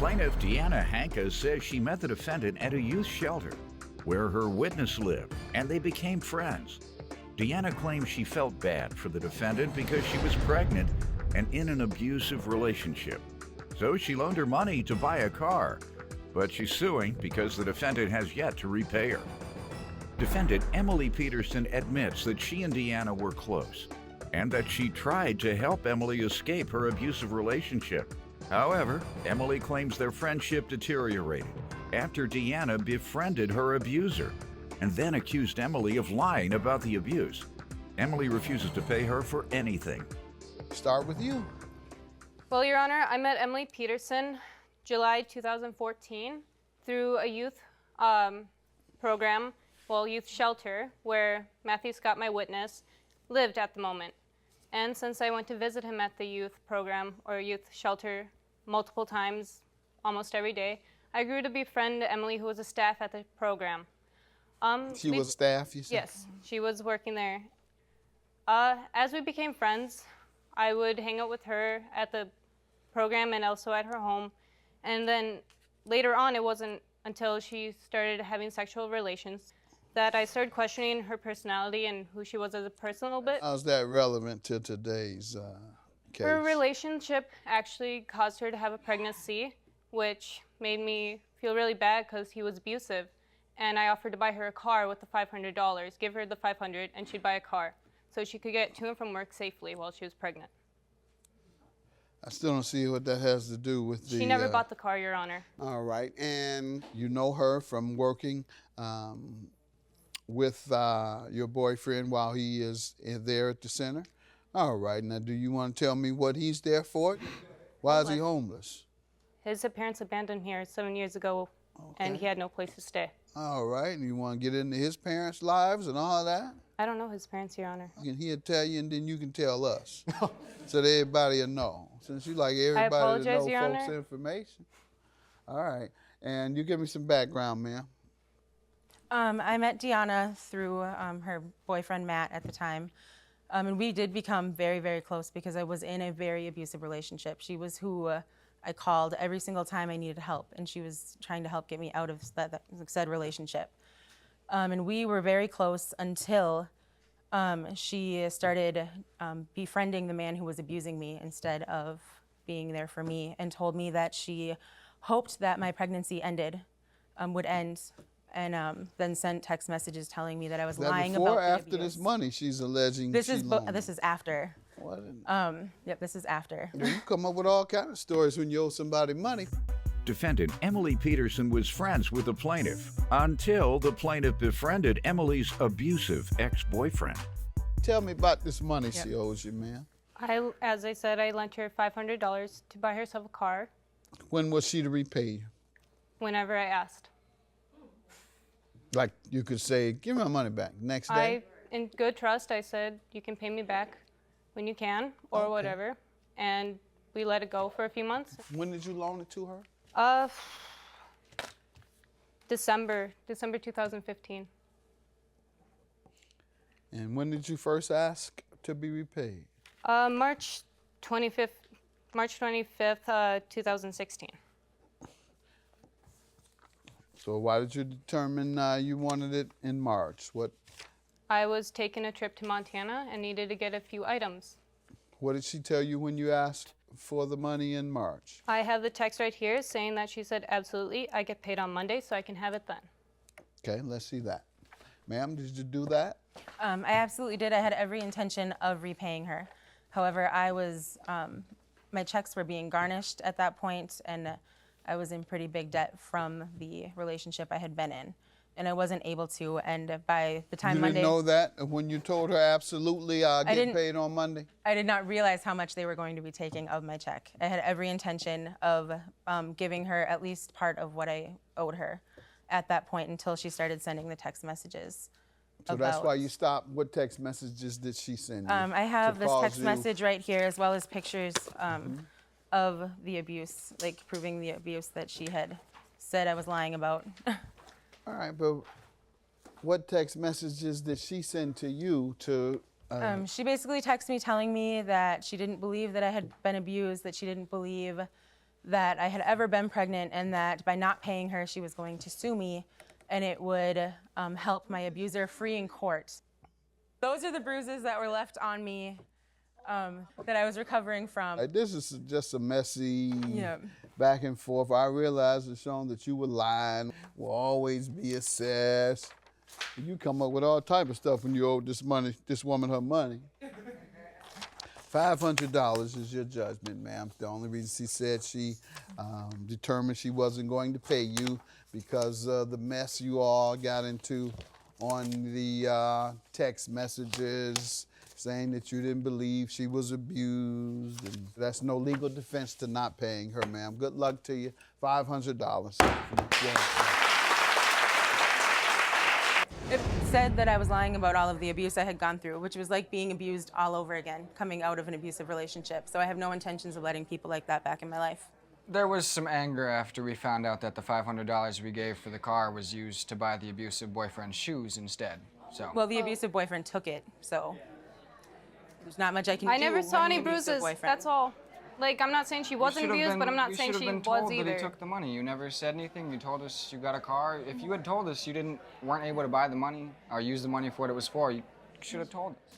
Plaintiff Deanna Hanka says she met the defendant at a youth shelter where her witness lived, and they became friends. Deanna claims she felt bad for the defendant because she was pregnant and in an abusive relationship. So she loaned her money to buy a car, but she's suing because the defendant has yet to repay her. Defendant Emily Peterson admits that she and Deanna were close and that she tried to help Emily escape her abusive relationship. However, Emily claims their friendship deteriorated after Deanna befriended her abuser and then accused Emily of lying about the abuse. Emily refuses to pay her for anything. Start with you. Well, Your Honor, I met Emily Peterson July 2014 through a youth program, youth shelter, where Mathis got my witness, lived at the moment. And since I went to visit him at the youth program or youth shelter multiple times, almost every day, I grew to befriend Emily, who was a staff at the program. She was staff, you said? Yes, she was working there. As we became friends, I would hang out with her at the program and also at her home. And then later on, it wasn't until she started having sexual relations that I started questioning her personality and who she was as a person a little bit. How's that relevant to today's case? Her relationship actually caused her to have a pregnancy, which made me feel really bad because he was abusive. And I offered to buy her a car with the $500, give her the $500, and she'd buy a car so she could get to and from work safely while she was pregnant. I still don't see what that has to do with the... She never bought the car, Your Honor. All right, and you know her from working with your boyfriend while he is there at the center? All right, now do you want to tell me what he's there for? Why is he homeless? His parents abandoned him here 7 years ago, and he had no place to stay. All right, and you want to get into his parents' lives and all that? I don't know his parents, Your Honor. And he'll tell you, and then you can tell us, so that everybody will know. Since you like everybody to know folks' information. All right, and you give me some background, ma'am. I met Deanna through her boyfriend, Matt, at the time. And we did become very, very close because I was in a very abusive relationship. She was who I called every single time I needed help, and she was trying to help get me out of that said relationship. And we were very close until she started befriending the man who was abusing me instead of being there for me, and told me that she hoped that my pregnancy would end, and then sent text messages telling me that I was lying about the abuse. Before or after this money she's alleging this is after. What? Yep, this is after. You come up with all kinds of stories when you owe somebody money. Defendant Emily Peterson was friends with the plaintiff until the plaintiff befriended Emily's abusive ex-boyfriend. Tell me about this money she owes you, ma'am. As I said, I lent her $500 to buy herself a car. When was she to repay you? Whenever I asked. Like you could say, give me my money back next day? In good trust, I said, you can pay me back when you can, or whatever. And we let it go for a few months. When did you loan it to her? December 2015. And when did you first ask to be repaid? March 25th, 2016. So why did you determine you wanted it in March? I was taking a trip to Montana and needed to get a few items. What did she tell you when you asked for the money in March? I have the text right here saying that she said, absolutely, I get paid on Monday, so I can have it then. Okay, let's see that. Ma'am, did you do that? I absolutely did. I had every intention of repaying her. However, my checks were being garnished at that point, and I was in pretty big debt from the relationship I had been in, and I wasn't able to. And by the time Monday... You didn't know that when you told her absolutely I'll get paid on Monday? I did not realize how much they were going to be taking of my check. I had every intention of giving her at least part of what I owed her at that point until she started sending the text messages. So that's why you stopped. What text messages did she send you? I have this text message right here, as well as pictures of the abuse, like proving the abuse that she had said I was lying about. All right, but what text messages did she send to you to... She basically texted me telling me that she didn't believe that I had been abused, that she didn't believe that I had ever been pregnant, and that by not paying her, she was going to sue me, and it would help my abuser free in court. Those are the bruises that were left on me that I was recovering from. This is just a messy back and forth. I realized, Sean, that you were lying, will always be assessed. You come up with all type of stuff when you owe this woman her money. $500 is your judgment, ma'am. The only reason she said she determined she wasn't going to pay you because the mess you all got into on the text messages saying that you didn't believe she was abused. And that's no legal defense to not paying her, ma'am. Good luck to you. $500. It said that I was lying about all of the abuse I had gone through, which was like being abused all over again, coming out of an abusive relationship. So I have no intentions of letting people like that back in my life. There was some anger after we found out that the $500 we gave for the car was used to buy the abusive boyfriend's shoes instead. So. Well, the abusive boyfriend took it, so there's not much I can do. I never saw any bruises, that's all. Like, I'm not saying she wasn't abused, but I'm not saying she was either. You should have been told that he took the money. You never said anything. You told us you got a car. If you had told us you weren't able to buy the money or use the money for what it was for, you should have told us.